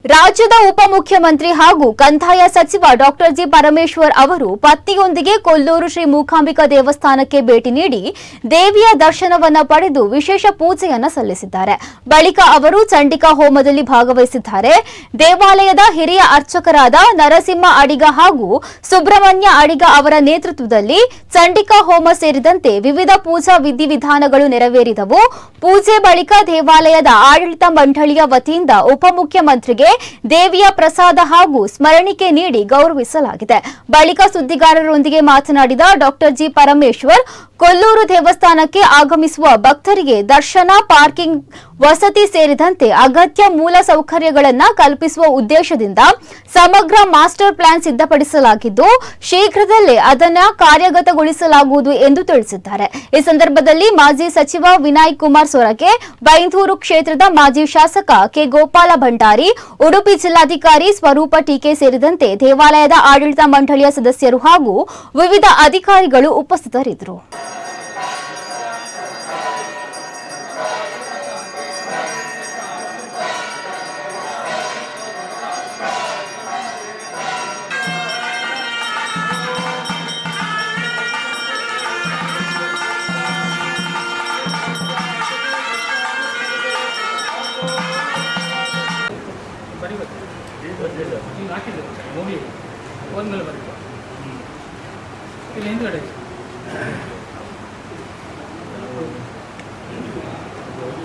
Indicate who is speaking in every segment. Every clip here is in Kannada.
Speaker 1: ರಾಜ್ಯದ ಉಪಮುಖ್ಯಮಂತ್ರಿ ಹಾಗೂ ಕಂದಾಯ ಸಚಿವ ಡಾಕ್ಟರ್ ಜಿ ಪರಮೇಶ್ವರ್ ಅವರು ಪತ್ನಿಯೊಂದಿಗೆ ಕೊಲ್ಲೂರು ಶ್ರೀ ಮೂಕಾಂಬಿಕಾ ದೇವಸ್ಥಾನಕ್ಕೆ ಭೇಟಿ ನೀಡಿ ದೇವಿಯ ದರ್ಶನವನ್ನ ಪಡೆದು ವಿಶೇಷ ಪೂಜೆಯನ್ನ ಸಲ್ಲಿಸಿದ್ದಾರೆ. ಬಳಿಕ ಅವರು ಚಂಡಿಕಾ ಹೋಮದಲ್ಲಿ ಭಾಗವಹಿಸಿದ್ದಾರೆ. ದೇವಾಲಯದ ಹಿರಿಯ ಅರ್ಚಕರಾದ ನರಸಿಂಹ ಅಡಿಗ ಹಾಗೂ ಸುಬ್ರಹ್ಮಣ್ಯ ಅಡಿಗ ಅವರ ನೇತೃತ್ವದಲ್ಲಿ ಚಂಡಿಕಾ ಹೋಮ ಸೇರಿದಂತೆ ವಿವಿಧ ಪೂಜಾ ವಿಧಿವಿಧಾನಗಳು ನೆರವೇರಿದವು. ಪೂಜೆ ಬಳಿಕ ದೇವಾಲಯದ ಆಡಳಿತ ಮಂಡಳಿಯ ವತಿಯಿಂದ ಉಪಮುಖ್ಯಮಂತ್ರಿಗೆ ದೇವಿಯ ಪ್ರಸಾದ ಹಾಗೂ ಸ್ಮರಣಿಕೆ ನೀಡಿ ಗೌರವಿಸಲಾಗಿದೆ. ಬಳಿಕ ಸುದ್ದಿಗಾರರೊಂದಿಗೆ ಮಾತನಾಡಿದ ಡಾಕ್ಟರ್ ಜಿ ಪರಮೇಶ್ವರ್, ಕೊಲ್ಲೂರು ದೇವಸ್ಥಾನಕ್ಕೆ ಆಗಮಿಸುವ ಭಕ್ತರಿಗೆ ದರ್ಶನ, ಪಾರ್ಕಿಂಗ್ ವಸತಿ ಸೇರಿದಂತೆ ಅಗತ್ಯ ಮೂಲ ಸೌಕರ್ಯಗಳನ್ನು ಕಲ್ಪಿಸುವ ಉದ್ದೇಶದಿಂದ ಸಮಗ್ರ ಮಾಸ್ಟರ್ ಪ್ಲಾನ್ ಸಿದ್ಧಪಡಿಸಲಾಗಿದ್ದು ಶೀಘ್ರದಲ್ಲೇ ಅದನ್ನು ಕಾರ್ಯಗತಗೊಳಿಸಲಾಗುವುದು ಎಂದು ತಿಳಿಸಿದ್ದಾರೆ. ಈ ಸಂದರ್ಭದಲ್ಲಿ ಮಾಜಿ ಸಚಿವ ವಿನಯ್ ಕುಮಾರ್ ಸೊರಕೆ, ಬೈಂದೂರು ಕ್ಷೇತ್ರದ ಮಾಜಿ ಶಾಸಕ ಕೆ ಗೋಪಾಲ ಭಂಡಾರಿ, ಉಡುಪಿ ಜಿಲ್ಲಾಧಿಕಾರಿ ಸ್ವರೂಪ ಟೀಕೆ ಸೇರಿದಂತೆ ದೇವಾಲಯದ ಆಡಳಿತ ಮಂಡಳಿಯ ಸದಸ್ಯರು ಹಾಗೂ ವಿವಿಧ ಅಧಿಕಾರಿಗಳು ಉಪಸ್ಥಿತರಿದ್ದರು.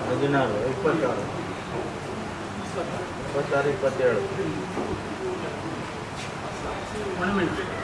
Speaker 2: ಹದಿನಾರು 26 27